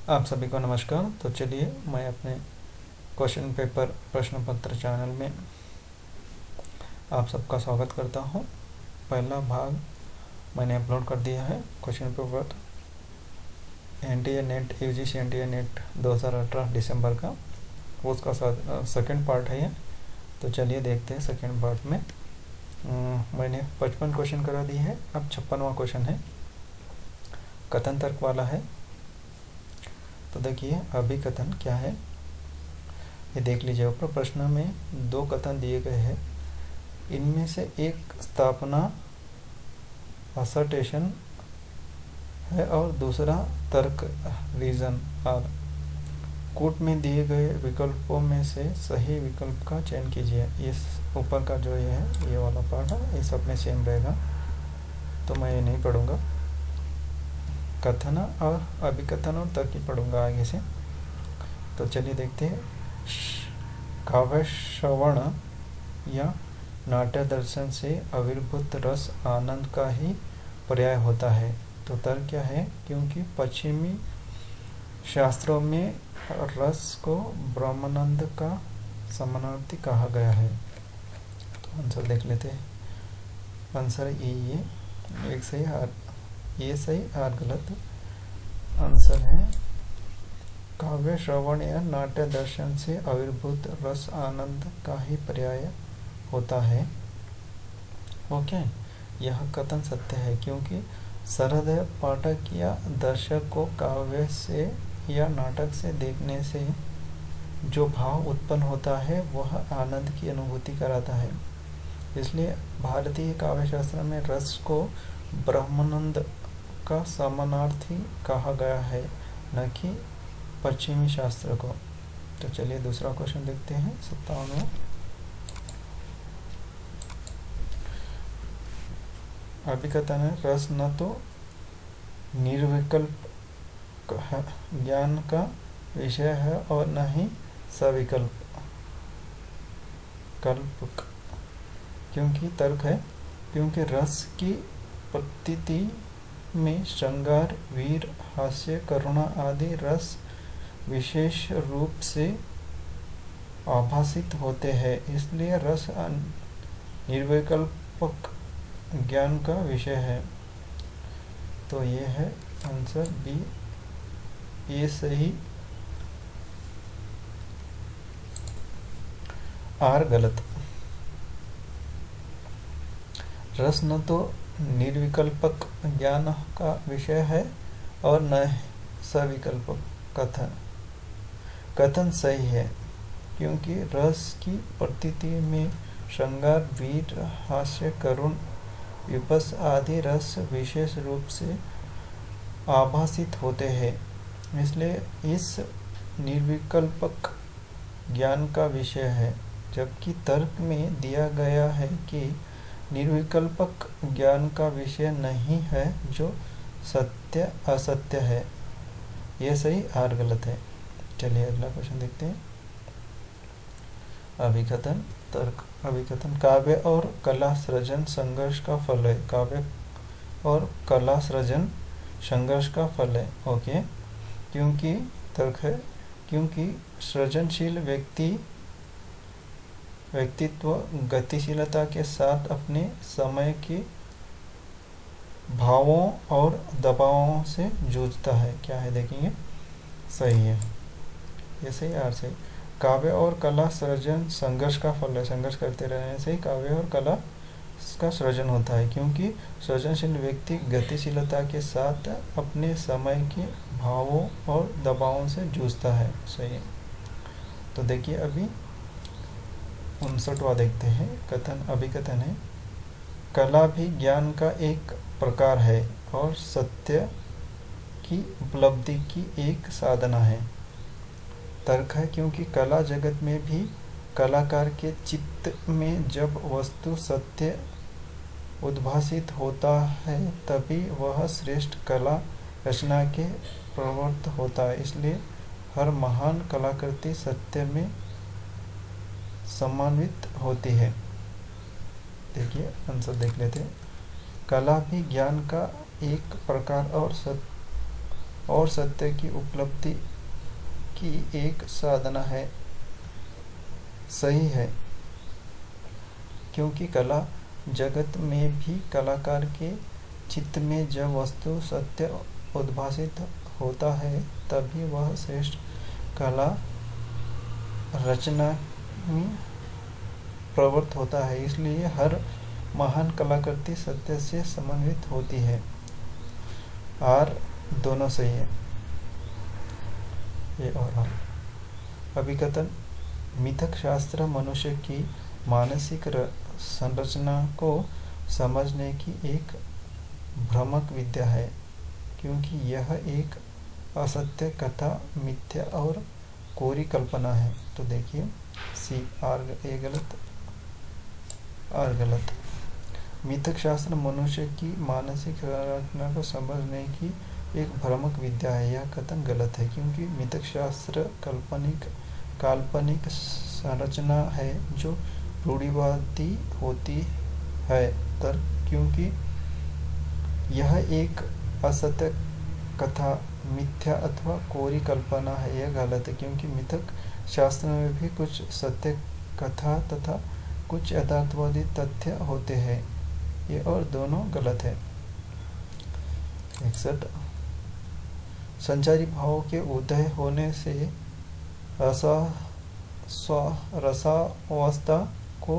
आप सभी को नमस्कार। तो चलिए मैं अपने क्वेश्चन पेपर प्रश्न पत्र चैनल में आप सबका स्वागत करता हूं। पहला भाग मैंने अपलोड कर दिया है question paper NTA net UGC NTA net 2018 दिसंबर का, उसका सेकंड पार्ट है ये। तो चलिए देखते हैं सेकंड पार्ट में। मैंने 55 क्वेश्चन करा दिए है, अब 56वां क्वेश्चन है, कथन तर्क वाला है। तो देखिए अभिकथन क्या है ये देख लीजिए। ऊपर प्रश्न में दो कथन दिए गए हैं, इनमें से एक स्थापना असर्टेशन है और दूसरा तर्क रीजन। और कोट में दिए गए विकल्पों में से सही विकल्प का चयन कीजिए। इस ऊपर का जो ये है, ये वाला पार्ट है, ये सब में सेम रहेगा, तो मैं ये नहीं पढ़ूंगा। कथन और अभिकथन और तर्क ही पढ़ूंगा आगे से। तो चलिए देखते हैं। काव्य श्रवण या नाट्य दर्शन से आविर्भूत रस आनंद का ही पर्याय होता है। तो तर्क क्या है? क्योंकि पश्चिमी शास्त्रों में रस को ब्रह्मानंद का समानार्थी कहा गया है। तो आंसर देख लेते हैं। आंसर ये एक सही और ये सही और गलत आंसर है। काव्य श्रवण या नाट्य दर्शन से आविर्भूत रस आनंद का ही पर्याय होता है। ओके, यह कथन सत्य है क्योंकि सहृदय पाठक या दर्शक को काव्य से या नाटक से देखने से जो भाव उत्पन्न होता है वह आनंद की अनुभूति कराता है। इसलिए भारतीय काव्य शास्त्र में रस को ब्रह्मानंद का समानार्थी कहा गया है, न कि पश्चिमी शास्त्र को। तो चलिए दूसरा क्वेश्चन देखते हैं, 57वां। अभिकथन है, रस न तो निर्विकल्प ज्ञान का विषय है और न ही सविकल्प कल्पक। क्योंकि तर्क है, क्योंकि रस की प्रतीति में श्रृंगार, वीर, हास्य, करुणा आदि रस विशेष रूप से आभासित होते हैं, इसलिए रस निर्विकल्पक ज्ञान का विषय है। तो ये है आंसर बी, ये सही और गलत। रस न तो निर्विकल्पक ज्ञान का विषय है और न सविकल्पक कथन सही है, क्योंकि रस की प्रतीति में श्रृंगार, वीर, हास्य, करुण, विपस आदि रस विशेष रूप से आभासित होते हैं, इसलिए इस निर्विकल्पक ज्ञान का विषय है। जबकि तर्क में दिया गया है कि निर्विकल्पक ज्ञान का विषय नहीं है, जो सत्य असत्य है। यह सही और गलत है। चलिए अगला क्वेश्चन देखते हैं। अभिकथन तर्क। अभिकथन, काव्य और कला सृजन संघर्ष का फल है। काव्य और कला सृजन संघर्ष का फल है। ओके, क्योंकि तर्क है, क्योंकि सृजनशील व्यक्तित्व गतिशीलता के साथ अपने समय के भावों और दबावों से जूझता है। क्या है देखेंगे, सही है, ये सही और सही। काव्य और कला सृजन संघर्ष का फल है। संघर्ष करते रहने से काव्य और कला का सृजन होता है, क्योंकि सृजनशील व्यक्ति गतिशीलता के साथ अपने समय के भावों और दबावों से जूझता है। सही है। तो देखिए अभी 59वां देखते हैं। कथन अभिकथन है, कला भी ज्ञान का एक प्रकार है और सत्य की उपलब्धि की एक साधना है। तर्क है, क्योंकि कला जगत में भी कलाकार के चित्त में जब वस्तु सत्य उद्भासित होता है तभी वह श्रेष्ठ कला रचना के प्रवृत्त होता है। इसलिए हर महान कलाकृति सत्य में सम्मानित होती है। देखिए आंसर देख लेते हैं। कला भी ज्ञान का एक प्रकार और और सत्य की उपलब्धि की एक साधना है। सही है, क्योंकि कला जगत में भी कलाकार के चित्त में जब वस्तु सत्य उद्भासित होता है तभी वह श्रेष्ठ कला रचना में प्रवृत्त होता है। इसलिए हर महान कलाकृति सत्य से समन्वित होती है। आर दोनों सही है, ये और आर। अभिकथन: मिथक शास्त्र मनुष्य की मानसिक संरचना को समझने की एक भ्रामक विद्या है, क्योंकि यह एक असत्य कथा, मिथ्या और कोरी कल्पना है। तो देखिए सी, आर ए गलत, आर गलत। मिथक शास्त्र मनुष्य की मानसिक संरचना को समझने की एक भ्रामक विद्या है, यह कथन गलत है, क्योंकि मिथक शास्त्र काल्पनिक संरचना है जो रूढ़िवादी होती है। क्योंकि यह एक असत्य कथा, मिथ्या अथवा कोरी कल्पना है, यह गलत है, क्योंकि मिथक शास्त्र में भी कुछ सत्य कथा तथा कुछ यथार्थवादी तथ्य होते हैं। ये और दोनों गलत है। 61 संचारी भाव के उदय होने से रसावस्था को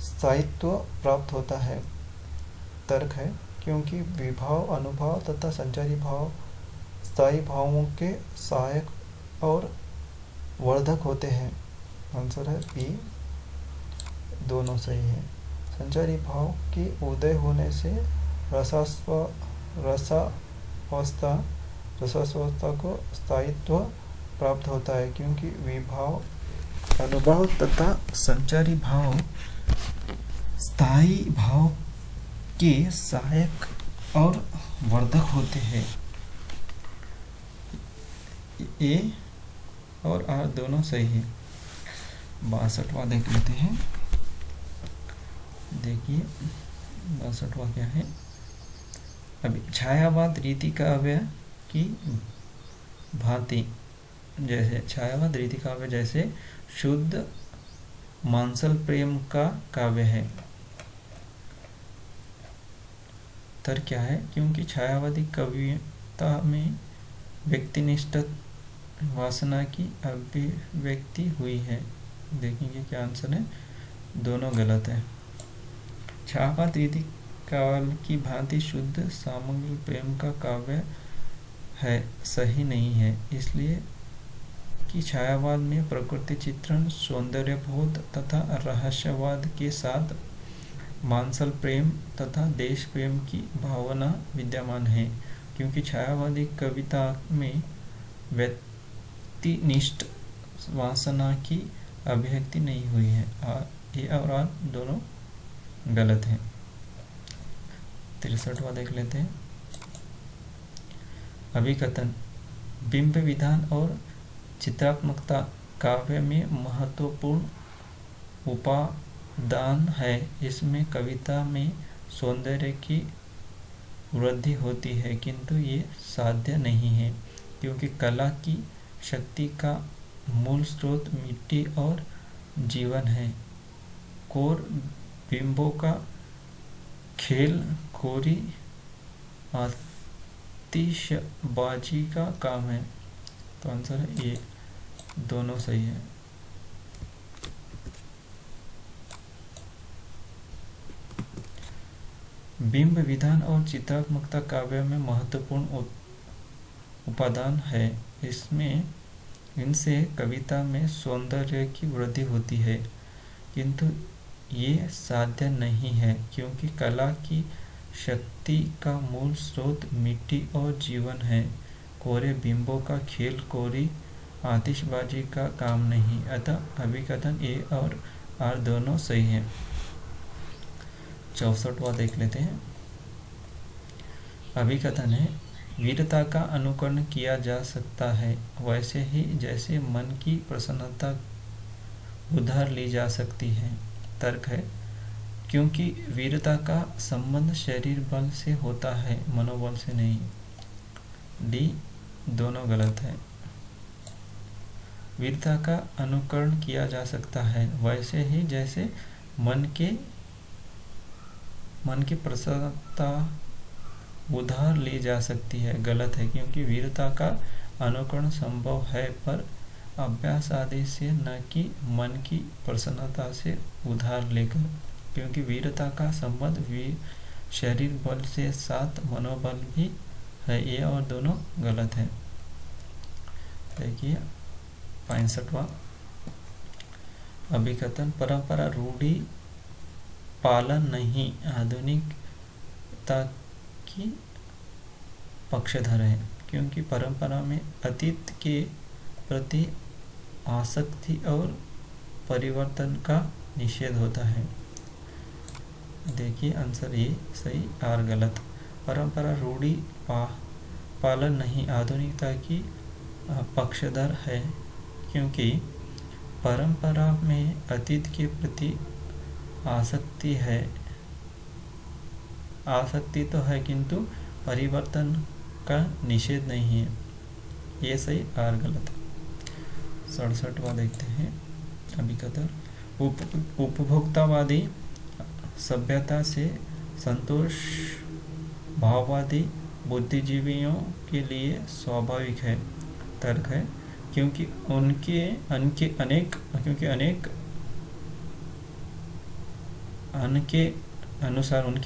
स्थायित्व प्राप्त होता है। तर्क है, क्योंकि विभाव, अनुभाव तथा संचारी भाव स्थायी भावों के सहायक और वर्धक होते हैं। आंसर है बी, दोनों सही है। संचारी भाव के उदय होने से रसावस्था को स्थायित्व प्राप्त होता है, क्योंकि विभाव, अनुभाव तथा संचारी भाव स्थायी भाव के सहायक और वर्धक होते हैं। ए और आर दोनों सही है। 62वां देख लेते हैं। देखिए 62वां क्या है। अभी छायावाद रीति काव्य की भांति, जैसे छायावाद रीति काव्य जैसे शुद्ध मांसल प्रेम का काव्य है। तर क्या है, क्योंकि छायावादी कविता में व्यक्तिनिष्ठ वासना की अभिव्यक्ति हुई है। देखेंगे क्या आंसर है, दोनों गलत है। छायावाद रीति काव्य की भांति शुद्ध सामग्री प्रेम का काव्य है, सही नहीं है, इसलिए कि छायावाद में प्रकृति चित्रण, सौंदर्यबोध तथा रहस्यवाद के साथ मांसल प्रेम तथा देश प्रेम की भावना विद्यमान है, क्योंकि छायावादी कविता में व्यक्तिनिष्ठ वासना की अभिव्यक्ति नहीं हुई है। ए और आर दोनों गलत हैं। 63वां देख लेते हैं। अभिकथन: बिंब विधान और चित्रात्मकता काव्य में महत्वपूर्ण उपादान है। इसमें कविता में सौंदर्य की वृद्धि होती है, किंतु ये साध्य नहीं है, क्योंकि कला की शक्ति का मूल स्रोत मिट्टी और जीवन है। कोर बिंबों का खेल कोरी आतिशबाजी का काम है। तो आंसर है ये, दोनों सही है। बिंब विधान और चित्रात्मकता काव्य में महत्वपूर्ण उपादान है। इनसे कविता में सौंदर्य की वृद्धि होती है, किंतु ये साध्य नहीं है, क्योंकि कला की शक्ति का मूल स्रोत मिट्टी और जीवन है। कोरे बिंबों का खेल कोरी आतिशबाजी का काम नहीं। अतः अभिकथन ए और आर दोनों सही हैं। 64वां देख लेते हैं। अभिकथन है, वीरता का अनुकरण किया जा सकता है, वैसे ही जैसे मन की प्रसन्नता उधार ली जा सकती है। तर्क है, क्योंकि वीरता का संबंध शरीर बल से होता है, मनोबल से नहीं। डी दोनों गलत है। वीरता का अनुकरण किया जा सकता है वैसे ही जैसे मन की प्रसन्नता उधार ली जा सकती है, गलत है, क्योंकि वीरता का अनुकरण संभव है पर अभ्यास आदि से, न कि मन की प्रसन्नता से उधार लेकर, क्योंकि वीरता का संबंध शरीर बल से साथ मनोबल भी है। ये और दोनों गलत है। देखिए 65वां अभिकथन, परंपरा रूढ़ी पालन नहीं आधुनिकता की पक्षधर है, क्योंकि परंपरा में अतीत के प्रति आसक्ति और परिवर्तन का निषेध होता है। देखिए आंसर ए सही और गलत। परंपरा रूढ़ी पालन नहीं आधुनिकता की पक्षधर है, क्योंकि परंपरा में अतीत के प्रति आसक्ति तो है किंतु परिवर्तन का निषेध नहीं है। ये सही और गलत। 67वां देखते हैं अभिकथन, उपभोक्तावादी सभ्यता से संतोष भाववादी बुद्धिजीवियों के लिए स्वाभाविक है। तर्क है, क्योंकि उनके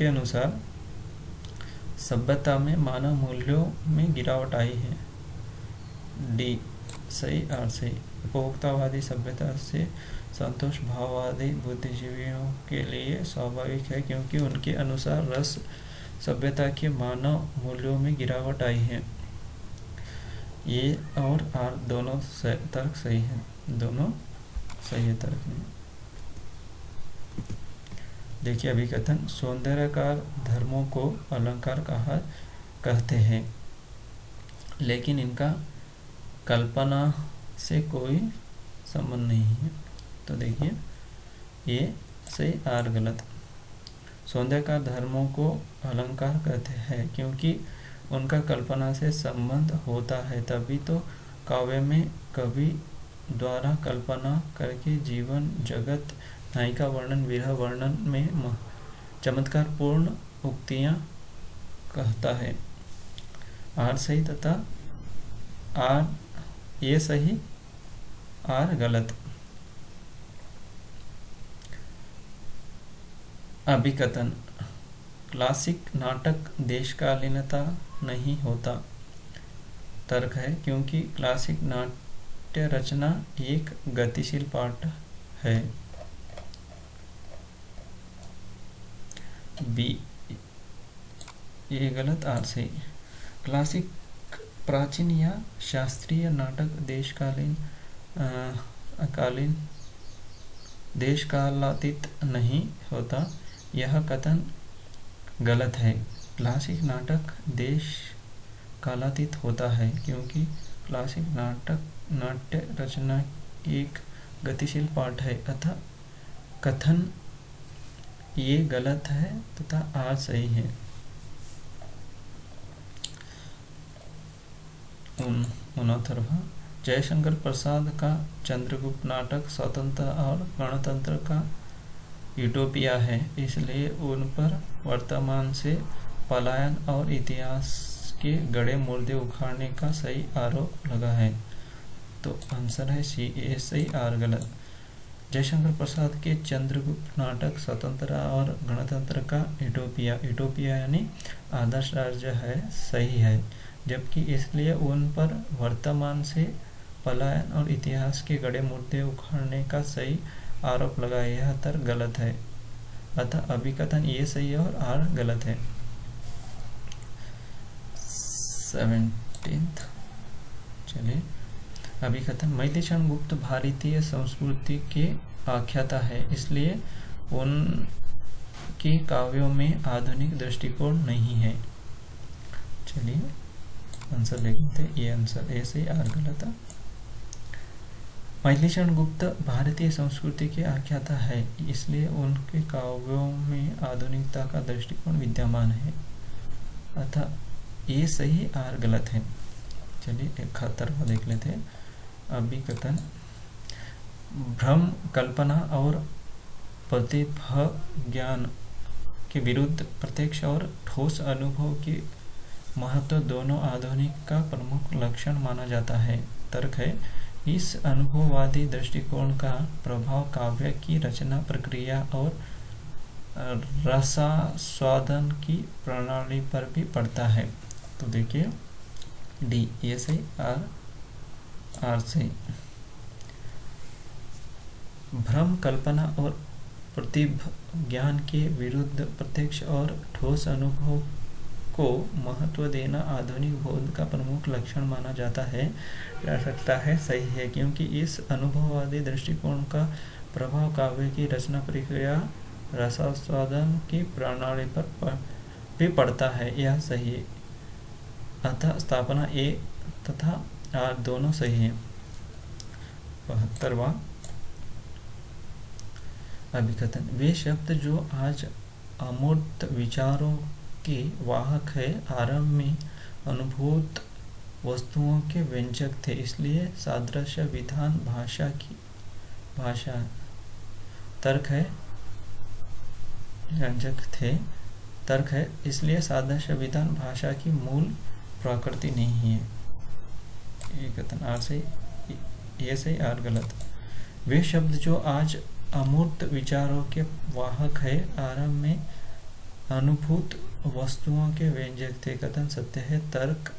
अनुसार सभ्यता में मानव मूल्यों में गिरावट आई है। डी सही और सही। उपभोक्तावादी सभ्यता से संतोष भाववादी बुद्धिजीवियों के लिए स्वाभाविक है, क्योंकि उनके अनुसार रस सभ्यता के मानव मूल्यों में गिरावट आई है। ये और आर दोनों तर्क सही है, दोनों सही है तर्क में। देखिए अभिकथन, सौंदर्यकार धर्मों को अलंकार कहते हैं, लेकिन इनका कल्पना से कोई संबंध नहीं है। तो देखिए ये सही और गलत। सौंदर्यकार धर्मों को अलंकार कहते हैं क्योंकि उनका कल्पना से संबंध होता है, तभी तो काव्य में कवि द्वारा कल्पना करके जीवन जगत नायिका वर्णन विरह वर्णन में चमत्कारपूर्ण उक्तियां कहता है। आर सही तथा आर ये सही आर गलत। अभिकथन, क्लासिक नाटक देशकालीनता नहीं होता। तर्क है, क्योंकि क्लासिक नाट्य रचना एक गतिशील पाठ है। बी ये गलत आर सही। क्लासिक प्राचीन या शास्त्रीय नाटक देशकालातीत नहीं होता, यह कथन गलत है। क्लासिक नाटक देश कालातीत होता है, क्योंकि क्लासिक नाट्य रचना एक गतिशील पाठ है, अतः कथन ये गलत है तथा आज सही है। 69वां, जयशंकर प्रसाद का चंद्रगुप्त नाटक स्वतंत्र और गणतंत्र का यूटोपिया है, इसलिए उन पर वर्तमान से पलायन और इतिहास के गड़े मुर्दे उखाड़ने का सही आरोप लगा है। तो आंसर है सी ए सही और गलत। जयशंकर प्रसाद के चंद्रगुप्त नाटक स्वतंत्र और गणतंत्र का यूटोपिया यानी आदर्श राज्य है, सही है, जबकि इसलिए उन पर वर्तमान से पलायन और इतिहास के गड़े मुर्दे उखाड़ने का सही आरोप लगाया, यह तर्क गलत है, अतः अभिकथन ये सही है और आर गलत है। 17 चलिए अभिकथन, मैथिली गुप्त भारतीय संस्कृति के आख्याता है, इसलिए उनके काव्यों में आधुनिक दृष्टिकोण नहीं है। चलिए आंसर देखते हैं, ये आंसर ए से आर गलत है। मैथिली गुप्त भारतीय संस्कृति के आख्याता है, इसलिए उनके काव्यों में आधुनिकता का दृष्टिकोण विद्यमान है, अतः ये सही और गलत है। चलिए 71वां देख लेते हैं। अभिकथन, भ्रम कल्पना और प्रतिभज्ञान के विरुद्ध प्रत्यक्ष और ठोस अनुभव की महत्व दोनों आधुनिक का प्रमुख लक्षण माना जाता है। तर्क है, इस अनुभववादी दृष्टिकोण का प्रभाव काव्य की रचना प्रक्रिया और रसास्वादन की प्रणाली पर भी पड़ता है। तो देखिए डी, ए से आर से। भ्रम कल्पना और प्रतिभज्ञान के विरुद्ध प्रत्यक्ष और ठोस अनुभव को महत्व देना आधुनिक बोध का प्रमुख लक्षण माना जाता है, जा सकता है, सही है, क्योंकि इस अनुभववादी दृष्टिकोण का प्रभाव काव्य की रचना प्रक्रिया रसास्वादन की प्रणाली पर भी पड़ता है, यह सही है। अतः स्थापना ए तथा आर दोनों सही है। 72वां अभिकथन, वे शब्द जो आज अमूर्त विचारों के वाहक है, आरंभ में अनुभूत वस्तुओं के व्यंजक थे, इसलिए सादृश्य विधान भाषा तर्क है, व्यंजक थे, तर्क है, इसलिए सादृश्य विधान भाषा की मूल प्रकृति नहीं है। ये कथन आर से, ये से आर गलत। वे शब्द जो आज अमूर्त विचारों के वाहक है, आरंभ में अनुभूत वस्तुओं के व्यंजक थे, कथन सत्य है। तर्क,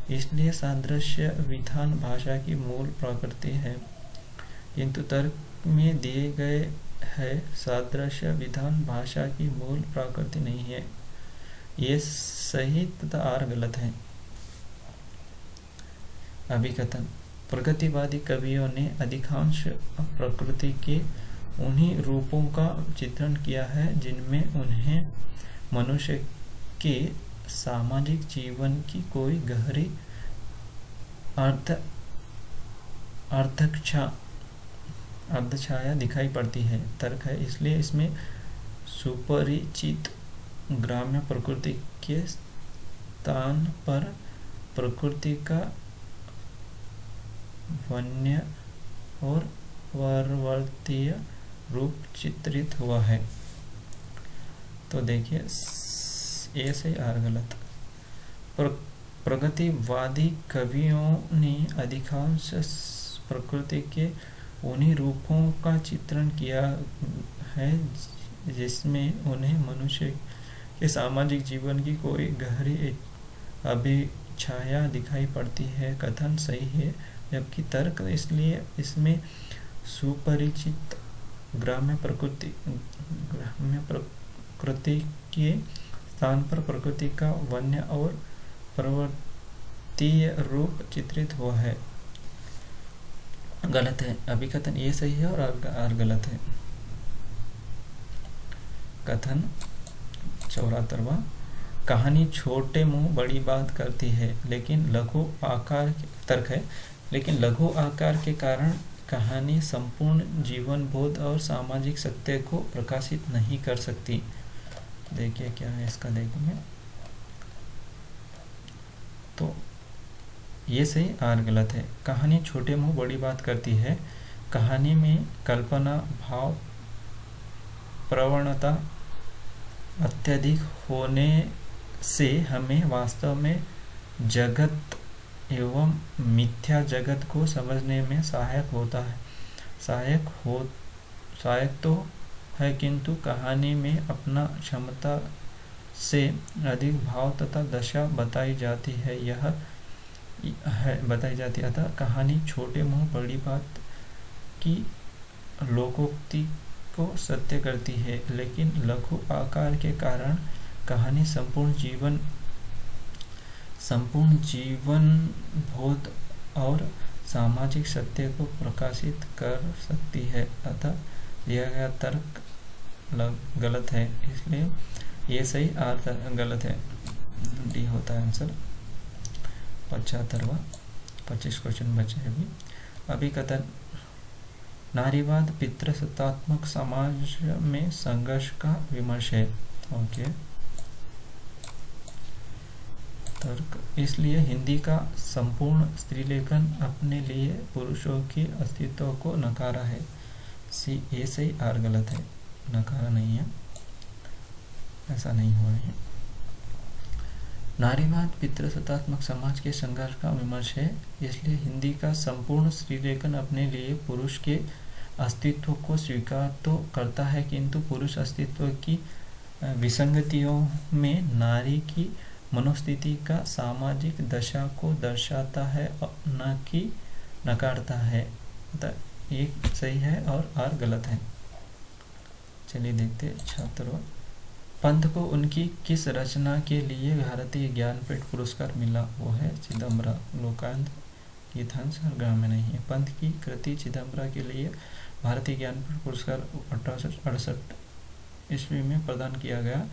इसलिए सादृश्य विधान भाषा की मूल प्रकृति है, किंतु तर्क में दिए गए है सादृश्य विधान भाषा की मूल प्रकृति नहीं है, ये सही तथा आर गलत है। अभिकथन, प्रगतिवादी कवियों ने अधिकांश प्रकृति के उन्हीं रूपों का चित्रण किया है जिनमें उन्हें मनुष्य के सामाजिक जीवन की कोई गहरी अर्धछाया दिखाई पड़ती है। तर्क है, इसलिए इसमें सुपरिचित ग्राम्य प्रकृति के स्थान पर प्रकृति का वन्य और वर्वर्तीय रूप चित्रित हुआ है। तो देखिए ए से आर गलत। प्रगतिवादी कवियों ने अधिकांश प्रकृति के उन्हीं रूपों का चित्रण किया है जिसमें उन्हें मनुष्य के सामाजिक जीवन की कोई गहरी अभिछाया दिखाई पड़ती है, कथन सही है। जबकि तर्क, इसलिए इसमें सुपरिचित ग्राम्य प्रकृति के स्थान पर प्रकृति का वन्य और पर्वतीय रूप चित्रित हुआ है, गलत है। अभिकथन ये सही है और आर गलत है। कथन 74वां, कहानी छोटे मुंह बड़ी बात करती है, लेकिन लघु आकार, तर्क है, लेकिन लघु आकार के कारण कहानी संपूर्ण जीवन बोध और सामाजिक सत्य को प्रकाशित नहीं कर सकती। देखिए क्या है इसका, देखेंगे तो ये सही, आर गलत है। कहानी छोटे मुंह बड़ी बात करती है, कहानी में कल्पना भाव प्रवणता अत्यधिक होने से हमें वास्तव में जगत एवं मिथ्या जगत को समझने में सहायक होता है, सहायक तो है, किंतु कहानी में अपना क्षमता से अधिक भाव तथा दशा बताई जाती है, अतः कहानी छोटे मुंह बड़ी बात की लोकोक्ति को सत्य करती है, लेकिन लघु आकार के कारण कहानी संपूर्ण जीवन बोध और सामाजिक सत्य को प्रकाशित कर सकती है, अतः दिया गया तर्क गलत है, इसलिए ये सही, आर गलत है, डी होता है आंसर। 75वां 25 क्वेश्चन बचे अभी। अभिकथन, नारीवाद पितृसत्तात्मक समाज में संघर्ष का विमर्श है। ओके, तर्क। इसलिए हिंदी का संपूर्ण स्त्रीलेखन अपने लिए पुरुषों के अस्तित्व को नकारा है। सी ए सही, आर गलत है, नकारा नहीं है, ऐसा नहीं हुआ है। नारीवाद पितृसत्तात्मक समाज के संघर्ष का विमर्श है। इसलिए हिंदी का संपूर्ण स्त्रीलेखन अपने लिए पुरुष के अस्तित्व को स्वीकार तो करता है, किंतु पुरुष अस्तित्व की विसंगतियों में नारी की मनोस्थिति का सामाजिक दशा को दर्शाता है, न कि नकारता है। एक सही है और आर गलत है। चलिए देखते छात्रों, पंत को उनकी किस रचना के लिए भारतीय ज्ञानपीठ पुरस्कार मिला? वो है चिदंबरा, लोकायत, गीतांश और ग्राम्य नहीं है। पंत की कृति चिदंबरा के लिए भारतीय ज्ञानपीठ पुरस्कार 1868 ईस्वी में प्रदान किया गया।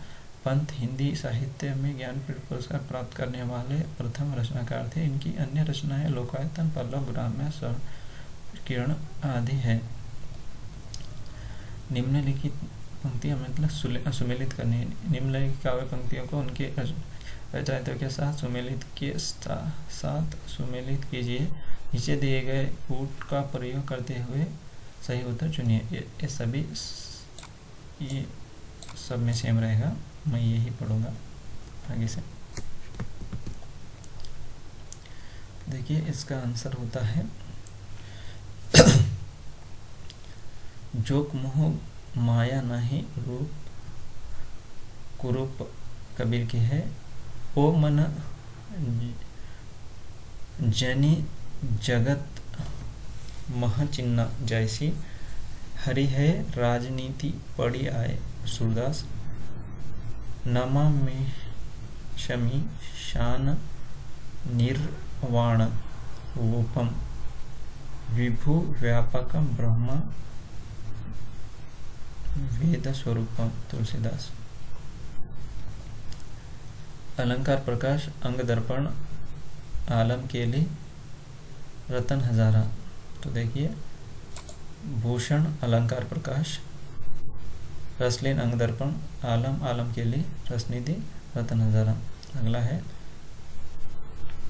पंत हिंदी साहित्य में ज्ञानपीठ पुरस्कार प्राप्त करने वाले प्रथम रचनाकार थे। इनकी अन्य रचनाएं लोकायतन, पल्लव, ग्राम्य, किरण आदि है। निम्नलिखित पंक्तियां मतलब सुमेलित करनी। निम्नलिखित काव्य पंक्तियों को उनके रचयिताओं के साथ सुमेलित कीजिए। नीचे दिए गए कूट का प्रयोग करते हुए सही उत्तर चुनिए। ये सब में सेम रहेगा, मैं यही पढ़ूंगा आगे से। देखिए इसका आंसर होता है जोक मोह माया नहीं रूप कुरूप कबीर की है। ओ मन जनी जगत महचिन्ना जैसी, हरि है राजनीति पड़ी आए सूरदास। नमा में शमी शान निर्वाण रूपम, विभु व्यापकम ब्रह्म वेद स्वरूपम तुलसीदास। अलंकार प्रकाश अंग दर्पण आलम केली रतन हजारा। तो देखिए भूषण अलंकार प्रकाश, रसलीन अंग दर्पण, आलम आलम केली, रसनिधि रतन हजारा। अगला है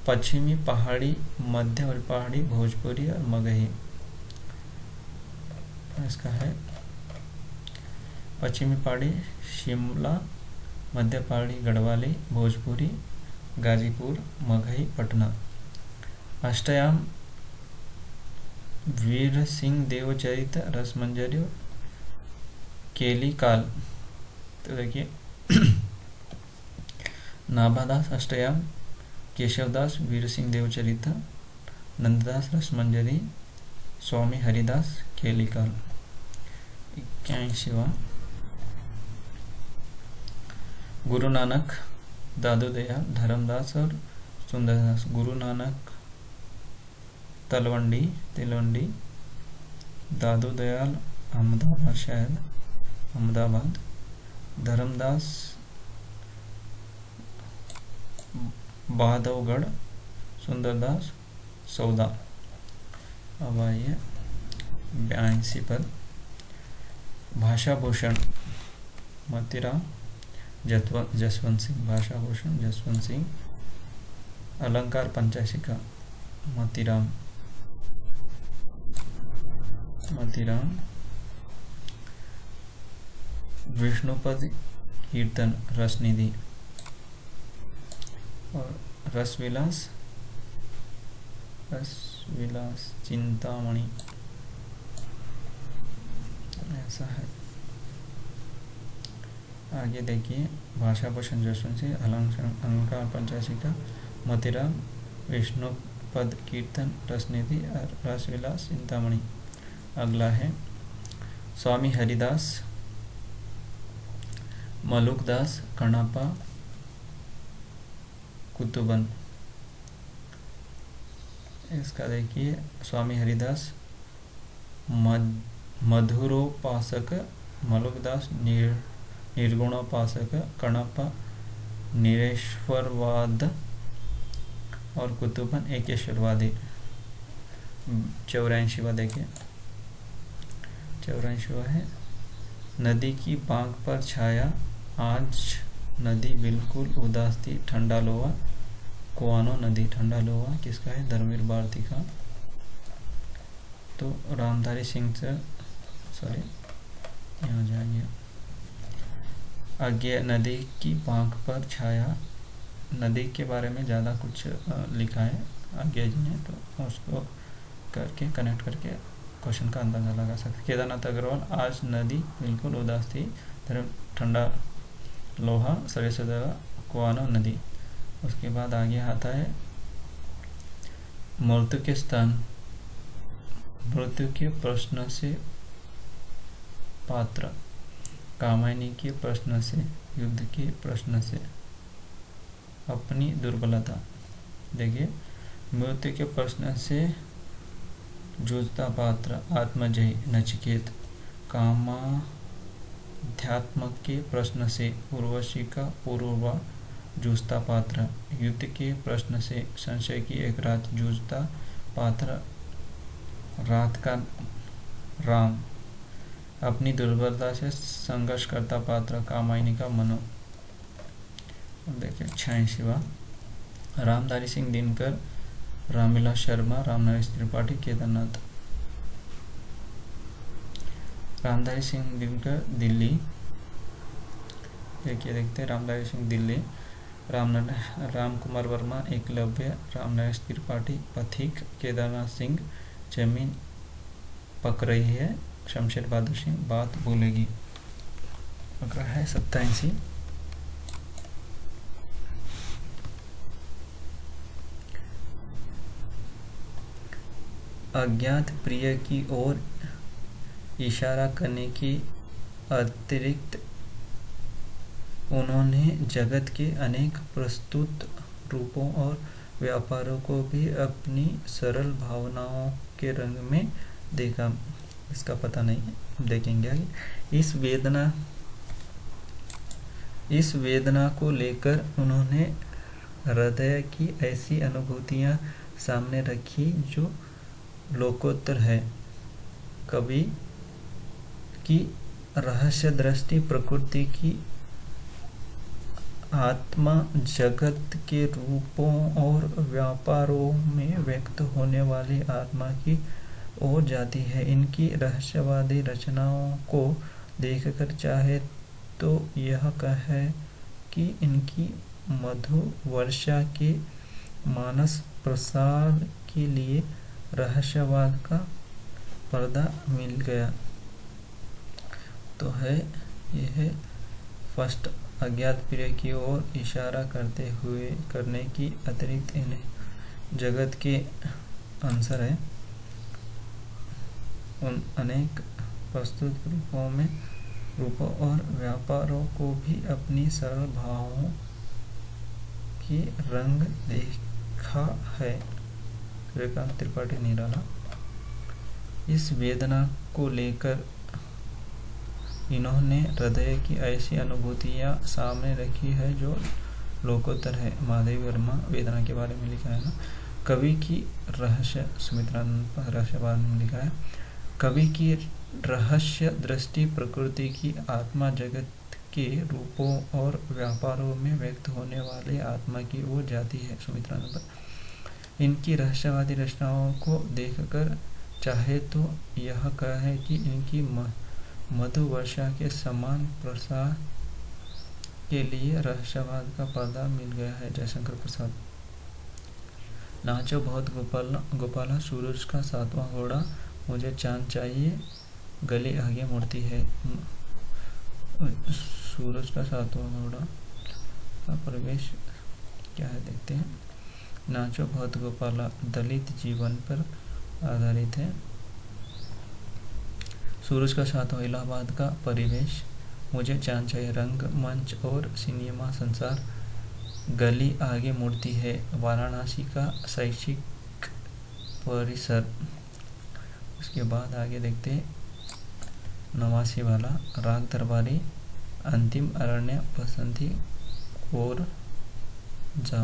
पश्चिमी पहाड़ी, मध्य पहाड़ी भोजपुरी और मगही। इसका है पश्चिमी पहाड़ी शिमला, मध्य पहाड़ी गढ़वाली, भोजपुरी गाजीपुर, मगही पटना। अष्टयाम वीर सिंह देवचरित, रसमंजरी, केली काल। तो देखिए नाभादास अष्टयाम, केशवदास वीर सिंह देवचरित, नंददास रसमंजरी, स्वामी हरिदास केली काल। 81वां गुरु नानक दादू दयाल धर्मदास और सुंदरदास। गुरु नानक तिलवंडी, दादू दयाल अहमदाबाद, शायद अहमदाबाद, धर्मदास बहादवगढ़, सुंदरदास सौदा। अब आइए 82 पर भाषा भूषण मोतीराम जसवंत सिंह, भाषा भूषण जसवंत सिंह। अलंकार पंचाशिका मोतीराम, विष्णुपद कीर्तन रसनिधि और रसविलास चिंतामणि। ऐसा है। आगे देखिए भाषा भूषण जसवंत सिंह, अलंकार पंचाशिका मोतीराम, विष्णुपद कीर्तन रसनिधि और रसविलास चिंतामणि। अगला है स्वामी हरिदास, मलुकदास, कणापा, कुतुबन। इसका देखिए स्वामी हरिदास मधुरोपासक, मलुकदास निर्गुणोपासक, कणापा निरेश्वरवाद और कुतुबन एकेश्वरवादी। 84वां देखिए 84वां है नदी की बांक पर छाया, आज नदी बिल्कुल उदास थी, ठंडा लोहा, कुआनो नदी, ठंडा लोहा किसका है? धर्मवीर भारती का। तो रामधारी सिंह से, सॉरी यहाँ जाइए, अज्ञे नदी की पांख पर छाया, नदी के बारे में ज़्यादा कुछ लिखा है अज्ञे जी ने, तो उसको करके कनेक्ट करके क्वेश्चन का अंदाजा लगा सकते। केदारनाथ अग्रवाल, आज नदी बिल्कुल उदास थी, ठंडा लोहा, सरेस जगह, कुआनो नदी। उसके बाद आगे आता है मृत्यु के स्थान, मृत्यु के प्रश्न से पात्र, कामायनी के प्रश्न से, युद्ध के प्रश्न से, अपनी दुर्बलता। देखिए, मृत्यु के प्रश्न से जूझता पात्र, आत्मजयी नचिकेत, कामाध्यात्म के प्रश्न से उर्वशी का पूर्वा जूझता पात्र, युद्ध के प्रश्न से संशय की एक रात जूझता पात्र, रात का राम, अपनी दुर्बलता से संघर्ष करता पात्र, कामायनी का मनो। देखिए 86वां, रामधारी सिंह दिनकर, रामविलास शर्मा, रामनरेश त्रिपाठी, केदारनाथ। रामधारी सिंह दिनकर दिल्ली, देखिए देखते हैं, रामधारी सिंह दिल्ली, राम कुमार वर्मा एकलव्य, रामनरेश त्रिपाठी पथिक, केदारनाथ सिंह जमीन पक रही है, शमशेर बहादुर सिंह बात बोलेगी। अगला है 87, अज्ञात प्रिय की ओर इशारा करने के अतिरिक्त उन्होंने जगत के अनेक प्रस्तुत रूपों और व्यापारों को भी अपनी सरल भावनाओं के रंग में देखा। इसका पता नहीं है, देखेंगे आगे। इस वेदना को लेकर उन्होंने हृदय की ऐसी अनुभूतियां सामने रखी जो लोकोत्तर है। कवि की रहस्य दृष्टि प्रकृति की आत्मा जगत के रूपों और व्यापारों में व्यक्त होने वाली आत्मा की ओर जाती है। इनकी रहस्यवादी रचनाओं को देखकर चाहे तो यह कहे कि इनकी मधु वर्षा के मानस प्रसार के लिए रहस्यवाद का पर्दा मिल गया। तो है यह फर्स्ट, अज्ञात प्रिय की ओर इशारा करने की अतिरिक्त इन्हें जगत के आंसर है उन अनेक प्रस्तुत रूपों और व्यापारों को भी अपनी सरल भावों के रंग देखा है। विवेकानंद त्रिपाठी निराला। इस वेदना को लेकर इन्होंने हृदय की ऐसी अनुभूतियां सामने रखी है जो लोकोत्तर है। माधवी वर्मा वेदना के बारे में लिखा है ना। कवि की रहस्य, सुमित्रानंद रहस्यवाद में लिखा है, कवि की रहस्य दृष्टि प्रकृति की आत्मा जगत के रूपों और व्यापारों में व्यक्त होने वाले आत्मा की ओर जाती है। सुमित्रानंद। इनकी रहस्यवादी रचनाओं को देखकर चाहे तो यह कहे कि इनकी मधु वर्षा के समान प्रसार के लिए रहस्यवाद का पर्दा मिल गया है। जयशंकर प्रसाद। नाचो बहुत गोपाला, सूरज का 7वां घोड़ा, मुझे चांद चाहिए, गली आगे मुड़ती है। सूरज का 7वां घोड़ा का प्रवेश क्या है देखते हैं। नाचो बहुत गोपाला दलित जीवन पर आधारित है। सूरज का 7वां इलाहाबाद का परिवेश, मुझे चांद चाहिए रंग मंच और सिनेमा संसार, गली आगे मुड़ती है वाराणसी का शैक्षिक परिसर। उसके बाद आगे देखते हैं 89 वाला, राग दरबारी, अंतिम अरण्य बसंती और जा।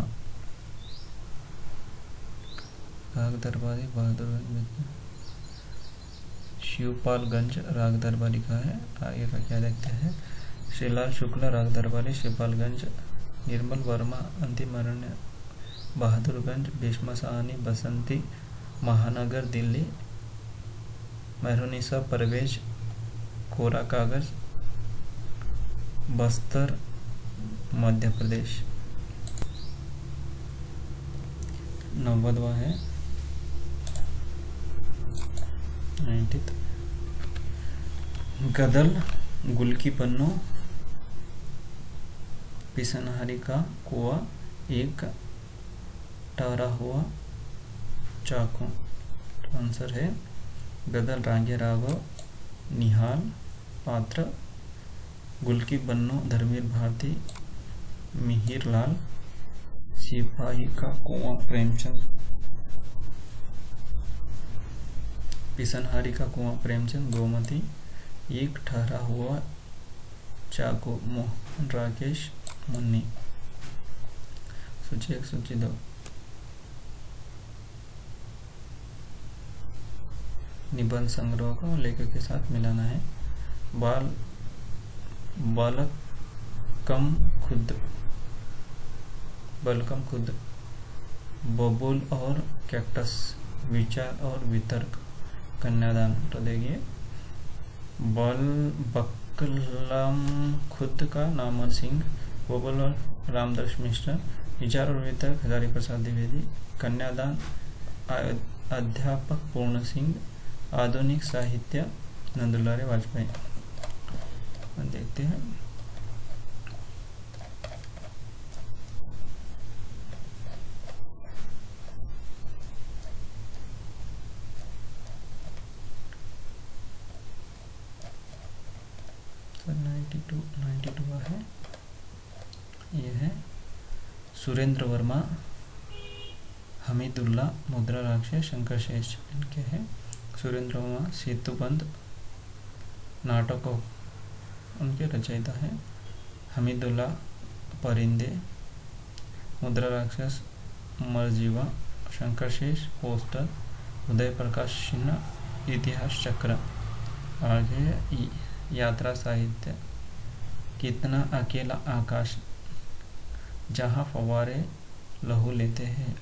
राग दरबारी बहादुर शिवपालगंज राग दरबारी का है। आगे का क्या देखते हैं। श्रीलाल शुक्ला राग दरबारी शिवपालगंज, निर्मल वर्मा अंतिम अरण्य बहादुरगंज, भीष्मसाहनी, बसंती, महानगर दिल्ली, मेहरुनिसा परवेज, कोरा कागज, बस्तर मध्य प्रदेश। 90वां है 90th गदल, गुलकी पन्नू, पिसनहारी का कुआ, एक ठहरा हुआ चाकू। तो आंसर है गदल रांगे राघव, निहाल पात्र, गुलकी बन्नू धर्मवीर भारती, मिहिर लाल, सिपाही का कुआं प्रेमचंद, पिसनहारी का कुआं प्रेमचंद, गोमती, एक ठहरा हुआ चाकू मोहन राकेश मुन्नी। सूची 1 सूची 2 निबंध संग्रह को लेखक के साथ मिलाना है। बालक कम खुद, बबूल और कैक्टस, विचार और वितर्क, कन्यादान। तो देखिए बकलम खुद का नामर सिंह, बबूल और रामदास मिश्र, विचार और वितर्क हजारी प्रसाद द्विवेदी, कन्यादान अध्यापक पूर्ण सिंह, आधुनिक साहित्य नंदुलाल वाजपेयी। देखते हैं सर 92 है। ये है सुरेंद्र वर्मा, हमीदुल्ला, मुद्रा राक्षस, शंकर शेष इनके हैं। सुरेंद्र वर्मा सेतुबंद नाटकों उनके रचयिता हैं। हमीदुल्ला परिंदे, मुद्रा राक्षस मरजीवा, शंकर शेष पोस्टर, उदय प्रकाश सिन्हा इतिहास चक्र। आगे यात्रा साहित्य, कितना अकेला आकाश, जहाँ फव्वारे लहू लेते हैं,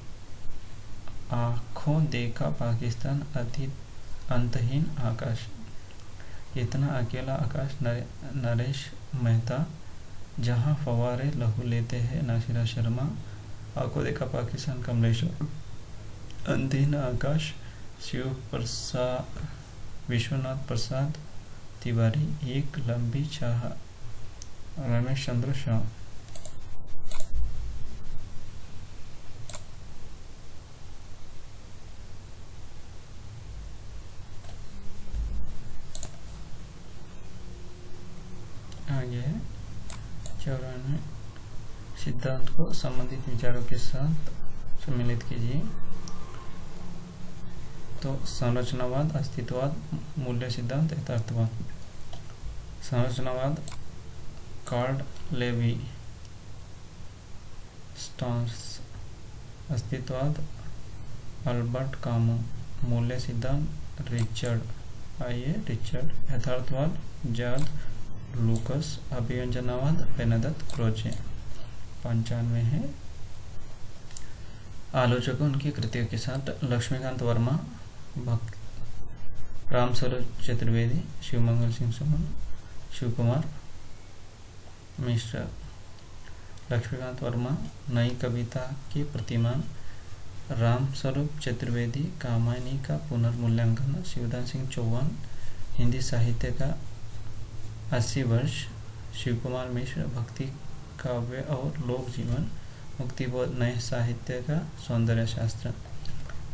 आँखों देखा पाकिस्तान, अंतहीन आकाश, इतना अकेला आकाश नरेश मेहता, जहाँ फव्वारे लहू लेते हैं नासिरा शर्मा, आँखों देखा पाकिस्तान कमलेश्वर, अंतहीन आकाश विश्वनाथ प्रसाद तिवारी, एक लंबी चाह रमेश चंद्र शाह। आगे है 94 सिद्धांत को संबंधित विचारों के साथ सम्मिलित कीजिए। तो संरचनावाद, अस्तित्ववाद, मूल्य सिद्धांत, यथार्थवाद। संरचनावाद कार्ल लेवी स्ट्रॉस, अस्तित्ववाद अल्बर्ट कामू, मूल्य सिद्धांत रिचर्ड, यथार्थवाद जॉर्ज लूकस, अभिव्यंजनावाद बेनेडिक्ट क्रोचे। 95 है आलोचकों उनकी कृतियों के साथ लक्ष्मीकांत वर्मा, रामस्वरूप चतुर्वेदी, शिवमंगल सिंह सुमन, शिव कुमार मिश्र। लक्ष्मीकांत वर्मा नई कविता के प्रतिमान, रामस्वरूप चतुर्वेदी कामायनी का पुनर्मूल्यांकन, शिवदान सिंह चौहान हिंदी साहित्य का 80 वर्ष, शिव कुमार मिश्र भक्ति काव्य और लोक जीवन, मुक्तिबोध नए साहित्य का सौंदर्य शास्त्र।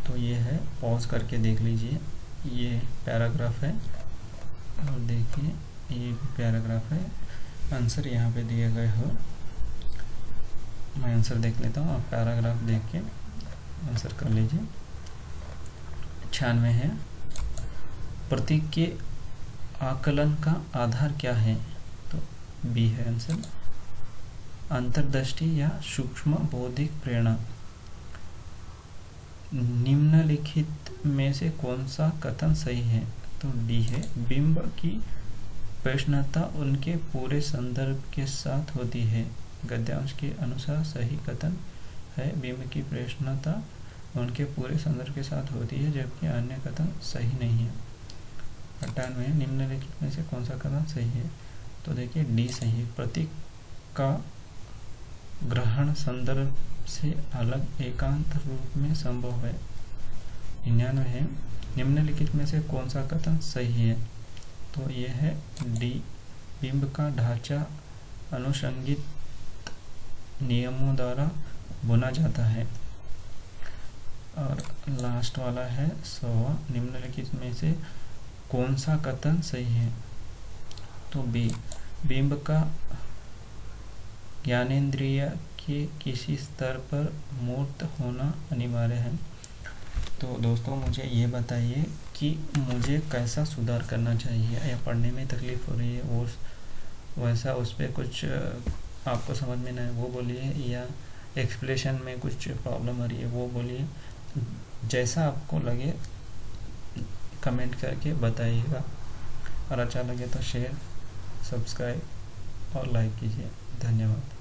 तो ये है, पॉज करके देख लीजिए, ये पैराग्राफ है और देखिए ये पैराग्राफ है। आंसर यहाँ पे दिए गए हो, मैं आंसर देख लेता हूँ, आप पैराग्राफ देख के आंसर कर लीजिए। 96 है प्रतीक के आकलन का आधार क्या है? तो बी है आंसर, अंतर्दृष्टि या सूक्ष्म बौद्धिक प्रेरणा। निम्नलिखित में से कौन सा कथन सही है? तो डी है, बिंब की प्रश्नता उनके पूरे संदर्भ के साथ होती है। गद्यांश के अनुसार सही कथन है बिंब की प्रश्नता उनके पूरे संदर्भ के साथ होती है जबकि अन्य कथन सही नहीं है। 98 निम्नलिखित में से कौन सा कथन सही है? तो देखिए डी सही है। प्रतीक का ग्रहण संदर्भ से अलग एकांत रूप में संभव है। 99 है निम्नलिखित में से कौन सा कथन सही है? तो यह है डी, बिंब का ढांचा अनुषंगिक नियमों द्वारा बुना जाता है। और लास्ट वाला है 100, निम्नलिखित में से कौन सा कथन सही है? तो बी, बिंब का ज्ञानेंद्रिय के किसी स्तर पर मूर्त होना अनिवार्य है। तो दोस्तों मुझे ये बताइए कि मुझे कैसा सुधार करना चाहिए, या पढ़ने में तकलीफ़ हो रही है वो वैसा उस पर कुछ आपको समझ में ना है वो बोलिए, या एक्सप्लेनेशन में कुछ प्रॉब्लम आ रही है वो बोलिए। जैसा आपको लगे कमेंट करके बताइएगा, और अच्छा लगे तो शेयर, सब्सक्राइब और लाइक कीजिए। धन्यवाद।